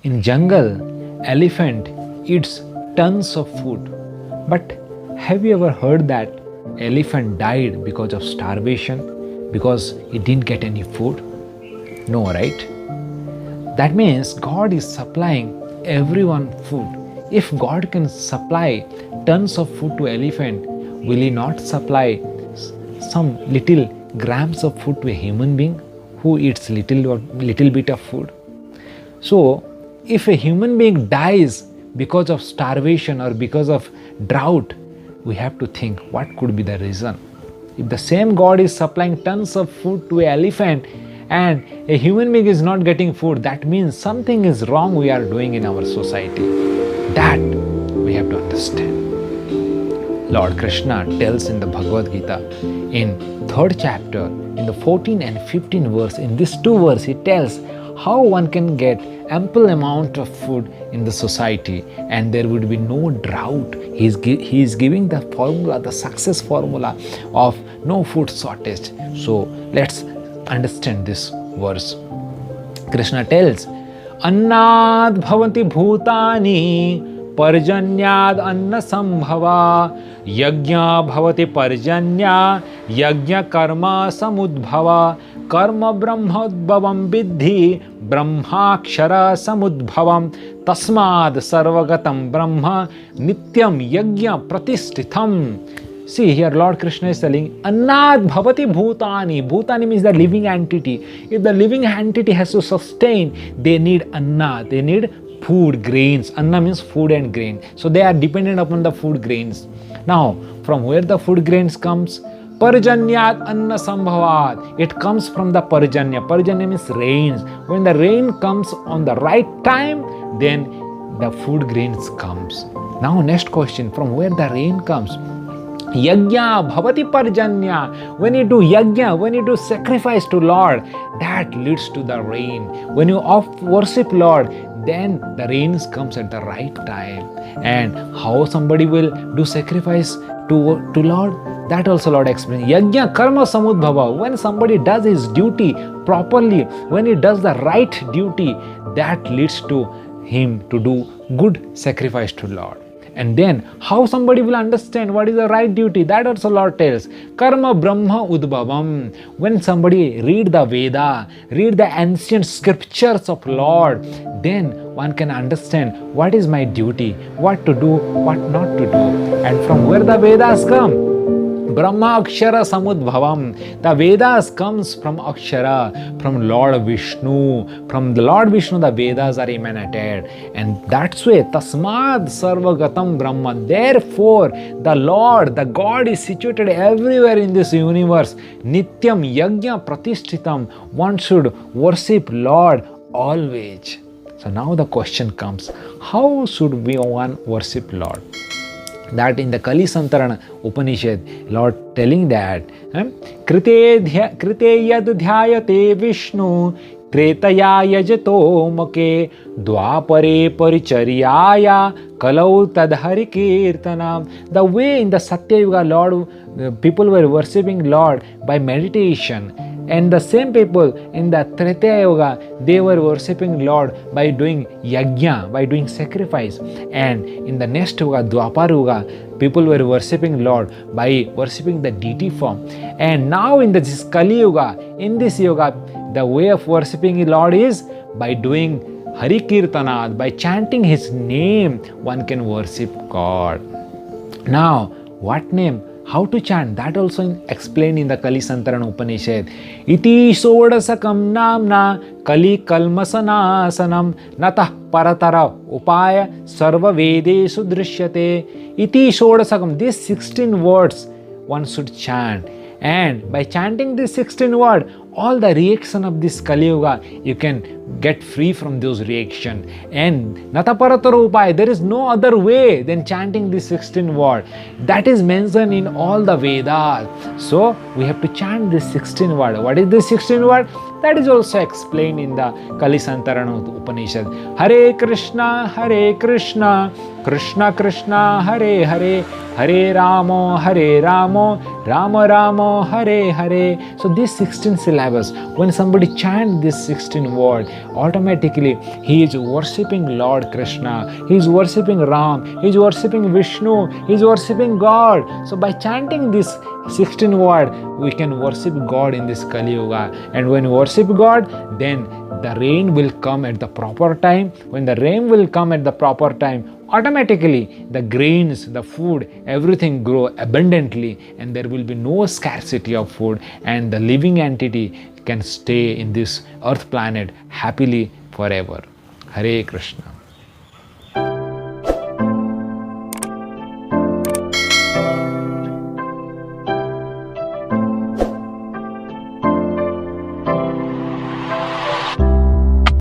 In jungle, elephant eats tons of food. But have you ever heard that elephant died because of starvation, because it didn't get any food? No, right? That means God is supplying everyone food. If God can supply tons of food to elephant, will He not supply some little grams of food to a human being who eats little bit of food? So, if a human being dies because of starvation or because of drought, we have to think what could be the reason. If the same God is supplying tons of food to an elephant and a human being is not getting food, that means something is wrong we are doing in our society. That we have to understand. Lord Krishna tells in the Bhagavad Gita in 3rd chapter, in the 14 and 15 verse, in these two verses, He tells how one can get ample amount of food in the society and there would be no drought. He is giving the formula, the success formula of no food shortage. So let's understand this verse. Krishna tells, Annad bhavanti bhutani parjanyad anna sambhava yajna bhavati parjanya yajna karma samudbhava karma brahmadbhavam vidhi brahmakshara samudbhavam tasmad sarvagatam brahma nityam yajna pratisthitham. See, here Lord Krishna is telling, Annad bhavati bhutani. Bhutani means the living entity. If the living entity has to sustain, they need anna, they need food, grains. Anna means food and grain. So they are dependent upon the food grains. Now, from where the food grains comes? Parjanyat anna sambhavat. It comes from the parjanya. Parjanya means rains. When the rain comes on the right time, then the food grains comes. Now, next question, from where the rain comes? Yajna bhavati parjanya. When you do yajna, when you do sacrifice to Lord, that leads to the rain. When you worship Lord, then the rains comes at the right time. And how somebody will do sacrifice to Lord? That also Lord explains. Yajna karma samudbhava. When somebody does his duty properly, when he does the right duty, that leads to him to do good sacrifice to Lord. And then how somebody will understand what is the right duty? That also Lord tells. Karma Brahma Udbhavam. When somebody read the Veda, read the ancient scriptures of Lord, then one can understand what is my duty, what to do, what not to do. And from where the Vedas come? Brahma Akshara Samudbhavam. The Vedas comes from Akshara, from Lord Vishnu. From the Lord Vishnu, the Vedas are emanated. And that's why Tasmad Sarvagatam Brahma. Therefore, the Lord, the God is situated everywhere in this universe. Nityam Yajna Pratishthitam. One should worship Lord always. So now the question comes, how should one worship Lord? That in the Kali Santarana Upanishad, Lord telling that Krite yad dhyayate Vishnu Tretaya yajato make Dwapare paricharyaya Kalau tadhari kirtanam. The way in the Satya Yuga, Lord, people were worshipping Lord by meditation. And the same people in the Treta Yuga, they were worshipping Lord by doing yajna, by doing sacrifice. And in the next Yuga, Dwapar Yuga, people were worshipping Lord by worshipping the deity form. And now in this Kali Yuga, in this Yuga, the way of worshipping Lord is by doing Hari Kirtanat, by chanting His name, one can worship God. Now, what name? How to chant? That also explained in the Kali Santarana Upanishad. Iti sodasakam namna Kali kalmasanasanam natah paratara upaya sarva vedesu drishyate. Iti sodasakam. These 16 words one should chant. And by chanting these 16 words, all the reaction of this Kali Yuga, you can get free from those reaction. And Nataparatara Upaya, there is no other way than chanting this 16 word. That is mentioned in all the Vedas. So we have to chant this 16 word. What is this 16 word? That is also explained in the Kali Santarana Upanishad. Hare Krishna, Krishna Krishna, Hare Hare, Hare Ramo, Rama Ramo, Hare Hare. So these 16 syllables syllables. When somebody chants this 16 word, automatically he is worshipping Lord Krishna, he is worshipping Ram, he is worshipping Vishnu, he is worshipping God. So by chanting this 16 word, we can worship God in this Kali Yuga. And when we worship God, then the rain will come at the proper time. When the rain will come at the proper time, automatically the grains, the food, everything grow abundantly, and there will be no scarcity of food, and the living entity can stay in this earth planet happily forever. Hare Krishna.